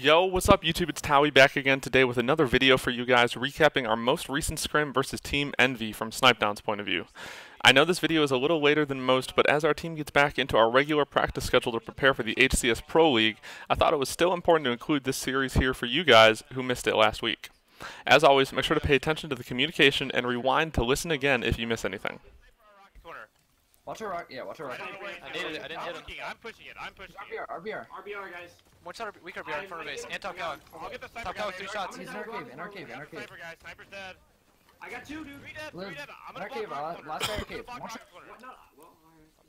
Yo, what's up YouTube? It's Towey back again today with another video for you guys recapping our most recent scrim versus Team Envy from Snipedown's point of view. I know this video is a little later than most, but as our team gets back into our regular practice schedule to prepare for the HCS Pro League, I thought it was still important to include this series here for you guys who missed it last week. As always, make sure to pay attention to the communication and rewind to listen again if you miss anything. Watch her rock, yeah, watch her rock. I didn't hit him. I'm pushing it. RBR. RBR, guys. Watch out, weak RBR in front of base. And top cow. I'll get the sniper. Top cow with 3 shots. He's in our cave, in our cave. Sniper, guys. Sniper's dead. I got 2, dude. 3 dead. I'm in our cave, last guy in our cave.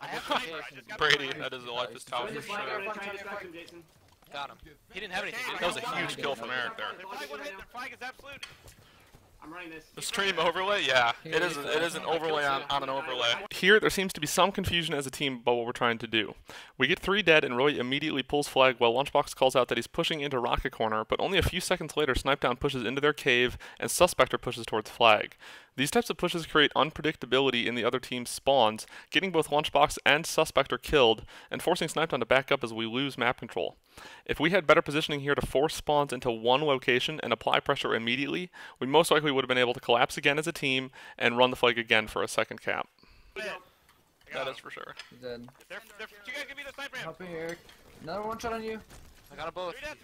I have to cave. Brady, that is the life is Towey for sure. Got him. He didn't have anything. That was a huge kill from Eric there. Their flag is absolute. I'm running this. The stream overlay? Yeah, it is an overlay on an overlay. Here, there seems to be some confusion as a team about what we're trying to do. We get 3 dead and Roy immediately pulls flag while Lunchbox calls out that he's pushing into Rocket Corner, but only a few seconds later Snipedown pushes into their cave and Suspector pushes towards flag. These types of pushes create unpredictability in the other team's spawns, getting both Lunchbox and Suspector killed, and forcing Snipedown to back up as we lose map control. If we had better positioning here to force spawns into one location and apply pressure immediately, we most likely would have been able to collapse again as a team and run the flag again for a second cap. That is for sure. He's dead. You guys can be the sniper. Help me, Eric. Another one shot on you. I got them both. 3 dead.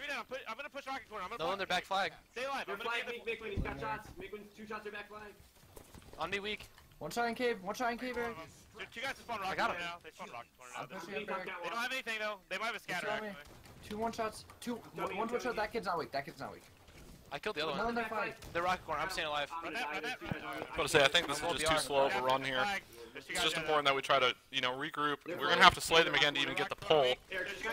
I'm gonna push Rocket Corner. No on their back flag. Stay alive. I'm gonna make when he's got shots. Make when 2 shots their back flag. On me weak. One shot in cave, Eric. 2 guys spawn Rocket Corner now. They spawn Rocket Corner now. They don't have anything though. They might have a scatter actually. 2 1-shots. One 2-shot. That kid's not weak. I killed the other Another one. in flag. The Rocket Corner. I'm staying alive. Run that. I was say, I think this is just too slow of a run here. It's just important that we try to, regroup. We're going to have to slay them again to even get the pull.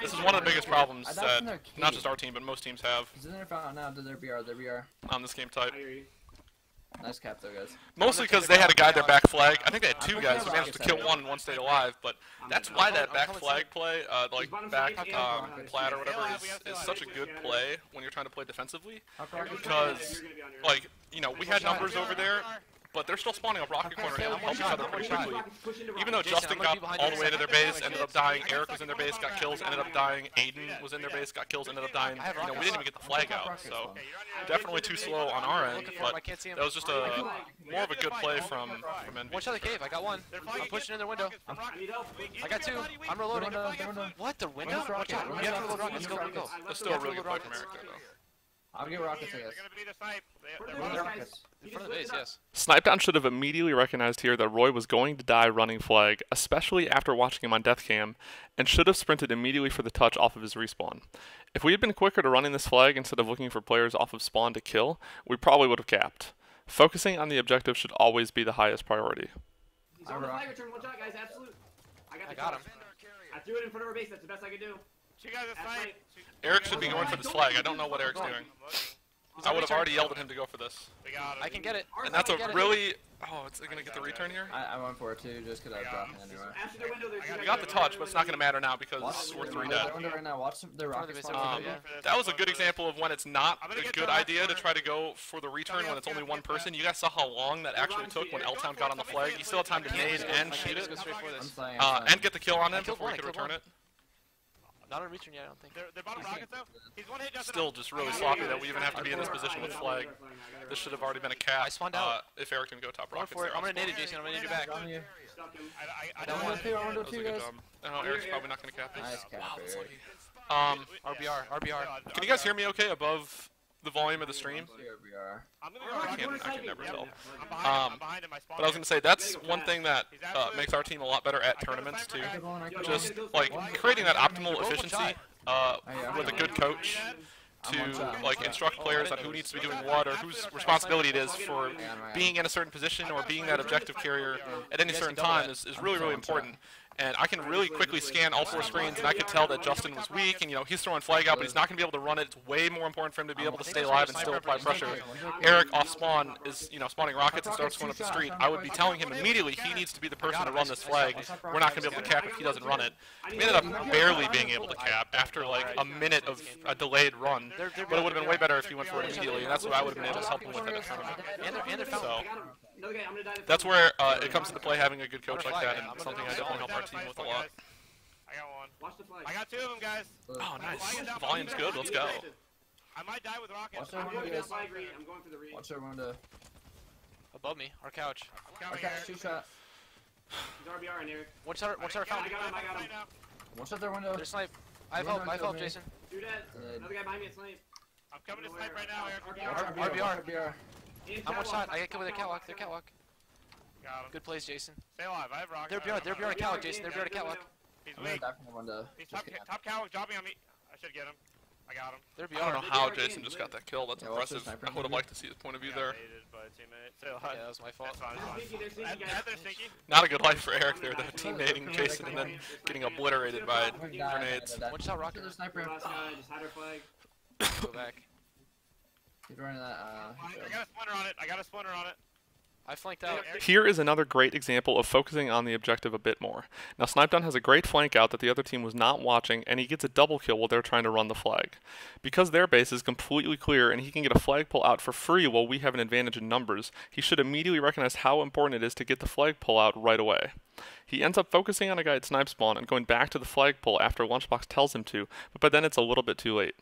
This is one of the biggest problems that not just our team, but most teams have He's in their fountain now. Their BR. on this game type. Nice cap though, guys. Mostly because they had a guy their back flag. I think they had 2 guys who managed to kill one stayed alive, but that's why that back flag play, like back plat or whatever, is such a good play when you're trying to play defensively. Because, like, we had numbers over there, but they're still spawning up Rocket Corner and help each other pretty quickly. Even though Justin got all the way to their base, ended up dying, Eric was in their base, got kills, ended up dying, Aiden was in their base, got kills, ended up dying. We didn't even get the flag out, so definitely too slow on our end, but that was just more of a good play from Envy. One shot of the cave. I got 1. I'm pushing in their window. I got 2. I'm reloading. What? The window? Watch out. We have to reload rockets. Go. That's still a really good play from Eric there, though. I'll get rockets, I guess. In front of the base, yes. Snipedown should have immediately recognized here that Roy was going to die running flag, especially after watching him on death cam, and should have sprinted immediately for the touch off of his respawn. If we had been quicker to running this flag instead of looking for players off of spawn to kill, we probably would have capped. Focusing on the objective should always be the highest priority. He's on the flag return, 1 shot, guys, absolute. I got him. I threw it in front of our base, that's the best I could do. Eric should be going for this flag. I don't know what Eric's doing. I would have already yelled at him to go for this. I can get it. And that's a really... Oh, it's going to get the return here? I went for it too, just because I was dropping anyway. We got the touch, but it's not going to matter now because we're 3 dead. Right now. Watch their rockets. That was a good example of when it's not a good idea to try to go for the return when it's only 1 person. You guys saw how long that actually took when L-Town got on the flag. He still had time to nade and shoot it, and get the kill on him before he could return it. Not on return yet, I don't think. They're bottom rockets though? He's 1 hit, Justin. Still just really sloppy that we even have to be in this position with flag. This should have already been a cap. I spawned out. If Eric didn't go top rockets there. I'm gonna nade it, Jason. I'm gonna nade you back. I don't want to. I want to do 2 guys. No, Eric's probably not going to cap this. Nice cap, Eric. RBR. Can you guys hear me okay above the volume of the stream? I can never tell. But I was going to say, that's one thing that makes our team a lot better at tournaments, too. Just, like, creating that optimal efficiency with a good coach to, like, instruct players on who needs to be doing what or whose responsibility it is for being in a certain position or being that objective carrier at any certain time is really, really important. And I can really quickly scan all 4 screens, and I could tell that Justin was weak, and he's throwing flag out, but he's not going to be able to run it. It's way more important for him to be able to stay alive and still apply pressure. Eric off spawn is, spawning rockets and starts going up the street. I would be telling him immediately he needs to be the person to run this flag. We're not going to be able to cap if he doesn't run it. We ended up barely being able to cap after like a minute of a delayed run, but it would have been way better if he went for it immediately, and that's what I would have been able to help him with at the tournament. So that's where it comes into play having a good coach like that, and something I definitely help our team with a lot. I got 1. I got 2 of them, guys. Oh, nice. Volume's good. Let's go. I might die with rockets. Watch their window, guys. I'm going for the read. Watch their window. Above me, our couch. Our couch, 2 shot. He's RBR in here. Watch our fountain. I got him. Watch out their window. There's snipe. I have help, Jason. Do that. Another guy behind me at snipe. I'm coming to snipe right now, Eric. RBR. I'm one shot. I get killed with a catwalk. They're catwalk. Got him. Good plays, Jason. Stay alive. I have rockets. They're BR catwalk, Jason. They're BR catwalk. He's I'm gonna weak. die from the window. He's top catwalk dropping on me. I should get him. I got him. They're I don't know BR. how Jason just got that kill. That's Yeah, watch impressive. the sniper I would have liked to see his point of view there. Yeah, that was my fault. They're sneaky. Not a good life for Eric there, though. Teammating Jason and then getting obliterated by grenades. One shot rocket. The sniper. Last guy, just hide our flag. Go back. He's running that. I got a splinter on it. I flanked out. Here is another great example of focusing on the objective a bit more. Now Snipedown has a great flank out that the other team was not watching, and he gets a double kill while they're trying to run the flag. Because their base is completely clear and he can get a flagpole out for free while we have an advantage in numbers, he should immediately recognize how important it is to get the flagpole out right away. He ends up focusing on a guy at snipe spawn and going back to the flagpole after Lunchbox tells him to, but by then it's a little bit too late.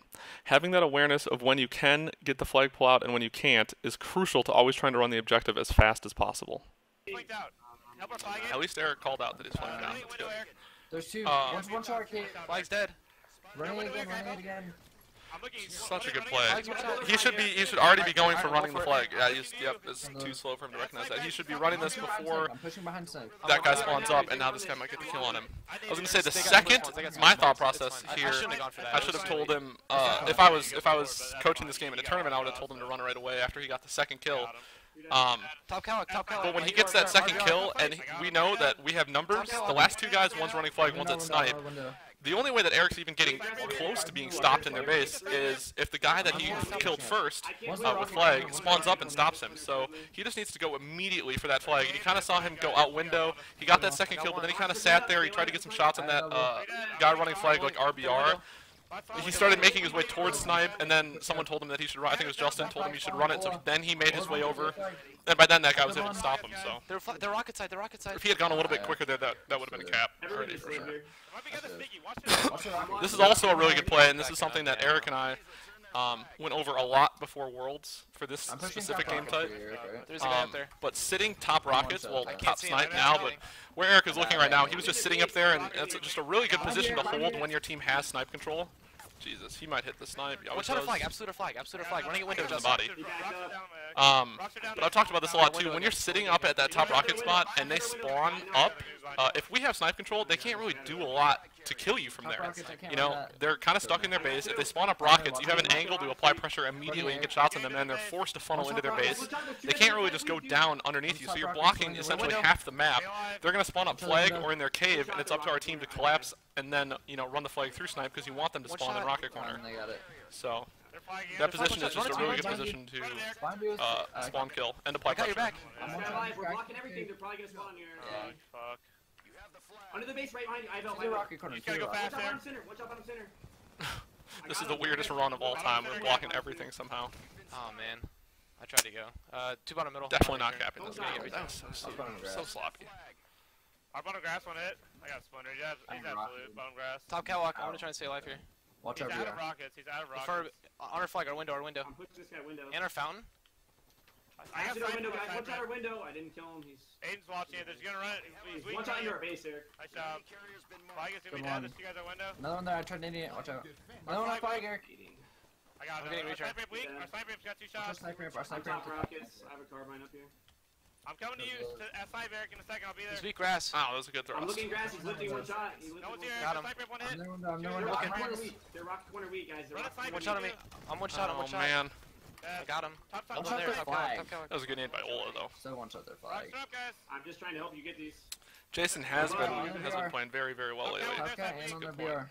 Having that awareness of when you can get the flagpole out and when you can't is crucial to always trying to run the objective as fast as possible. At least Eric called out that he's flanked out. That's good. There's 2. One shot arcade. Flag's dead. Running it again. Such a good play. He should already be going for running the flag. Yeah, it's too slow for him to recognize that. He should be running this before I'm pushing behind snipe. that guy spawns up, and now this guy might get the kill on him. I was gonna say the second, my thought process here, I should have told him if I was coaching this game in a tournament, I would have told him to run right away after he got the second kill. Top catwalk. But when he gets that second kill, and we know that we have numbers, the last 2 guys, one's running flag, one's at snipe. The only way that Eric's even getting close to being stopped in their base is if the guy that he killed first with flag spawns up and stops him. So he just needs to go immediately for that flag. You kind of saw him go out window. He got that second kill, but then he kind of sat there. He tried to get some shots on that guy running flag like RBR. He started making his way towards snipe, and then someone told him that he should run. I think it was Justin told him he should run it. So then he made his way over, and by then that guy was able to stop him. So They're rocket side. if he had gone a little bit quicker there, that would have been a cap already for sure. This is also a really good play, and this is something that Eric and I went over a lot before Worlds for this specific game type. There's a guy up there. But sitting top rockets, well, top snipe now, but where Eric is looking right now, he was just sitting up there, and it's just a really good position to hold when your team has snipe control. Jesus, he might hit the snipe. Watch out, flag, absolute flag. Running at window, in the Justin. body. But I've talked about this a lot too. When you're sitting up at that top rocket spot and they spawn up, if we have snipe control, they can't really do a lot to kill you from there. You know, they're kind of stuck in their base. If they spawn up rockets, you have an angle to apply pressure immediately and get shots on them, and they're forced to funnel into their base. They can't really just go down underneath you, so you're blocking essentially half the map. They're going to spawn up flag or in their cave, and it's up to our team to collapse and then, you know, run the flag through snipe because you want them to spawn in rocket corner. So that position is just a really good position to spawn kill and apply pressure. We're blocking everything. They're probably going to spawn here. Fuck. Under the base right behind you. I have rocket corner. You gotta go fast there. Watch out bottom center. This is the weirdest run of all time. We're blocking everything somehow. Oh man, I tried to go. 2 bottom middle. Definitely not capping this game. That was so sloppy. Our bottom grass one hit. I got splintered. He's absolute bottom grass. Top catwalk. I'm gonna try and stay alive here. Watch He's out, out of rockets. He's out of rockets. On our flag, our window. I'm pushing this guy window. And our fountain. I got window, guys. Watch out our window. I didn't kill him. Aiden's watching it. There's gonna run it. He's weak. Watch out into our base here. Nice job. Flag is gonna be down. There's 2 guys at window. Another one there. I tried an idiot. Watch out. Another one on flag, Eric. I got him. Our sniper ramp weak. Our sniper ramp's got 2 shots. Our sniper ramp. Rockets. I have a carbine up here. I'm coming to you at 5, Eric, in a second. I'll be there. He's weak grass. Oh, that was a good throw. I'm looking grass. He's lifting 1 shot. No one's here. Got him. Sniper ramp 1 hit. They're rocket corner weak, guys. One shot on me. I'm one shot. Oh man. I got him. Top flag. That was a good name by Ola though. So one shot their flag. I'm just trying to help you get these. Jason has been playing very well lately. And on the BR.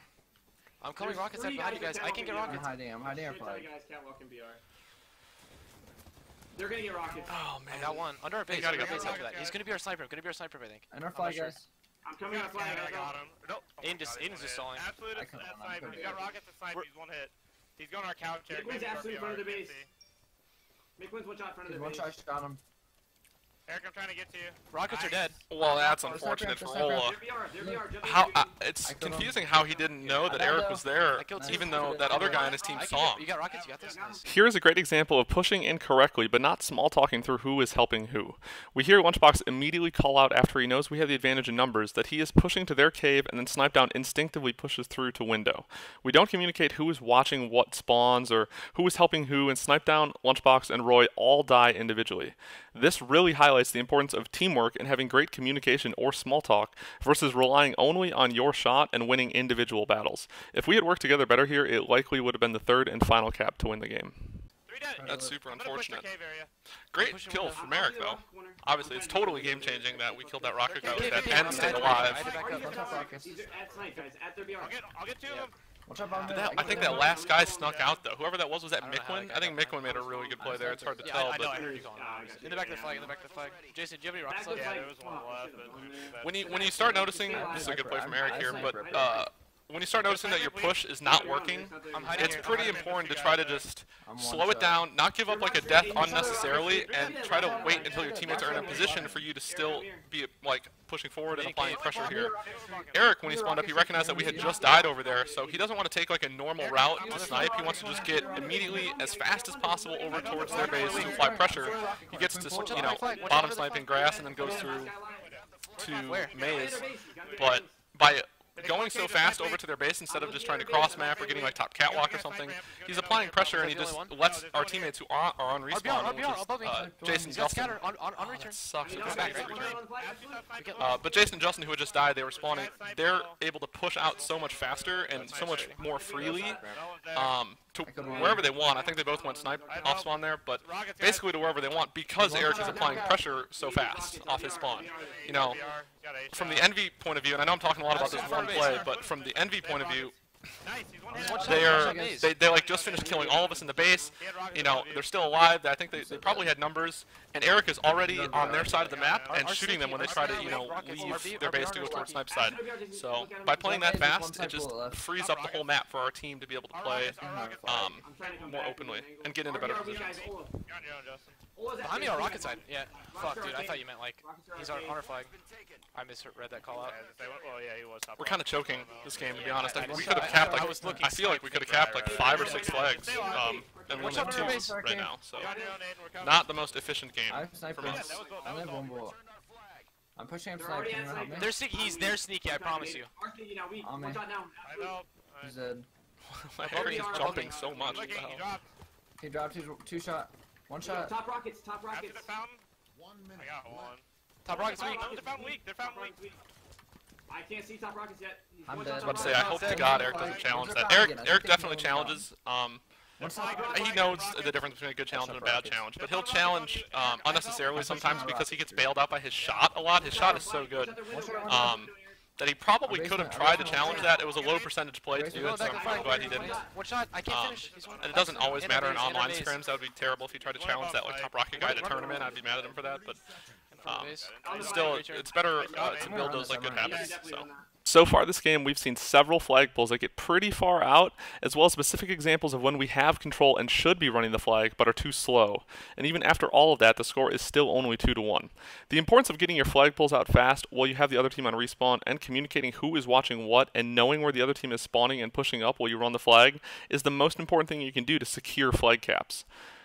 I'm coming rocket side behind you guys. I can get rockets. I'm hiding our flag. They're gonna get rockets. Oh man. I got one. Under our base. Under our base after that. He's gonna be our sniper. I think. And our flag, guys. I'm coming on flag. I got him. Nope. Aiden's just stalling. Absolute at sniper. He's got rockets at sniper. He's 1 hit. He's going on our couch here. McQuinn's absolute in front of the base. McQuinn's 1 shot in front of the base. 1 shot, shot him. Eric, I'm trying to get to you. Rockets are dead. Well, that's unfortunate for Ola. It's confusing how he didn't know that Eric was there, even though that other guy on his team saw him. You got rockets, you got this. Nice. Here's a great example of pushing incorrectly, but not small talking through who is helping who. We hear Lunchbox immediately call out after he knows we have the advantage in numbers that he is pushing to their cave, and then Snipe Down instinctively pushes through to window. We don't communicate who is watching what spawns or who is helping who, and Snipe Down, Lunchbox, and Roy all die individually. This really highlights the importance of teamwork and having great communication or small talk versus relying only on your shot and winning individual battles. If we had worked together better here, it likely would have been the third and final cap to win the game. That's super unfortunate. Great kill from Eric, though. Obviously, it's totally game-changing that we killed that rocket guy with that and stayed alive. I'll get two of them. I think that last guy snuck out, though. Whoever that was that Mickwin? I think Mickwin made a really good play there. It's hard to tell. I know, I heard you calling. In the back of the flag, in the back of the flag. Jason, do you have any rockets left? Yeah, there was one left. When you start noticing, this is a good play from Eric here, but when you start noticing that your push is not working, it's pretty important to try to just slow it down, not give up like a death unnecessarily, and try to wait until your teammates are in a position for you to still be like pushing forward and applying pressure here. Eric, when he spawned up, he recognized that we had just died over there, so he doesn't want to take like a normal route to snipe. He wants to just get immediately, as fast as possible, over towards their base to apply pressure. He gets to, bottom sniping grass and then goes through to maze, but by going so fast over to their base instead of just trying to cross map or getting like top catwalk or something, he's applying pressure and he just lets our teammates who are on respawn, which is Jason Justin. That sucks. But Jason and Justin, who had just died, they were spawning. They're able to push out so much faster and so much more freely to wherever they want. I think they both went snipe off spawn there, but basically to wherever they want because Eric is applying pressure so fast off his spawn. You know, from the Envy point of view, and I know I'm talking a lot about this one play, but from the Envy point of view, they like just finished killing all of us in the base. You know, they're still alive. I think they probably had numbers, and Eric is already on their side of the map and shooting them when they try to leave their base to go towards snipe side. So by playing that fast, it just frees up the whole map for our team to be able to play more openly and get into better positions. Behind me on rocket side. Yeah. Fuck, dude. I thought you meant like he's on our flag. I misread that call out. We're kind of choking this game, to be honest. We could have capped like I feel like we could have capped like 5 or 6 flags, and we only have 2 right now. So not the most efficient game from us. I'm pushing him snipe. They're sneaky. I promise you. On me. He's dead. Eric is jumping so much. What the hell? He dropped 2 shot. 1 shot. Top rockets. Top rockets. I got one. Top rockets weak. They're fountain weak. They're fountain weak. I can't see top rockets yet. I'm dead. I was about to say, I hope to God Eric doesn't challenge that. Eric definitely challenges. He knows the difference between a good challenge and a bad challenge, but he'll challenge unnecessarily sometimes because he gets bailed out by his shot a lot. His shot is so good that he probably could have tried to challenge that. It was a low percentage play to do it, so I'm glad he didn't. One shot. I can't finish. And it doesn't always matter in online scrims. That would be terrible if he tried to challenge that like top rocket guy to tournament. I'd be mad at him for that, but still, it's better to build those like good habits. So far this game, we've seen several flag pulls that get pretty far out, as well as specific examples of when we have control and should be running the flag, but are too slow. And even after all of that, the score is still only 2-1. The importance of getting your flag pulls out fast while you have the other team on respawn and communicating who is watching what and knowing where the other team is spawning and pushing up while you run the flag is the most important thing you can do to secure flag caps.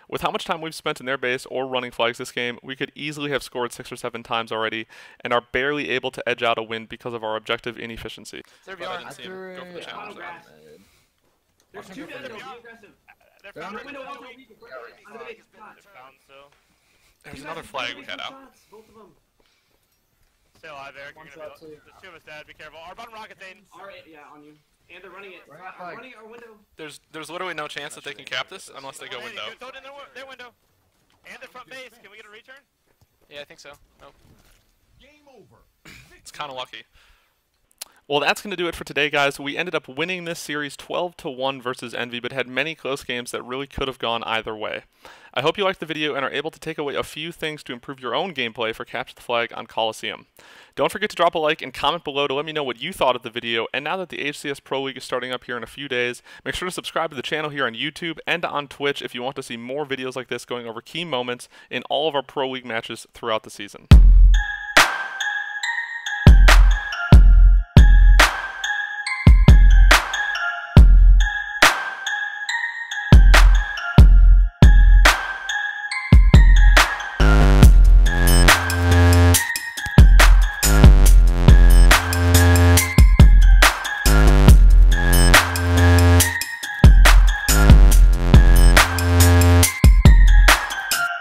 With how much time we've spent in their base or running flags this game, we could easily have scored 6 or 7 times already and are barely able to edge out a win because of our objective inefficiency. There's 2 They're found window also weak. There's another flag we had out. Stay alive, Eric. There's 2 of us dead. Be careful. Our bottom rocket's in. Yeah, on you. And they're running it. Running our window. There's literally no chance that they can cap this unless they go window. Throw it in their window. And their front base. Can we get a return? Yeah, I think so. Nope. It's kind of lucky. Well, that's going to do it for today, guys. We ended up winning this series 12-1 versus Envy, but had many close games that really could have gone either way. I hope you liked the video and are able to take away a few things to improve your own gameplay for Capture the Flag on Coliseum. Don't forget to drop a like and comment below to let me know what you thought of the video, and now that the HCS Pro League is starting up here in a few days, make sure to subscribe to the channel here on YouTube and on Twitch if you want to see more videos like this going over key moments in all of our Pro League matches throughout the season.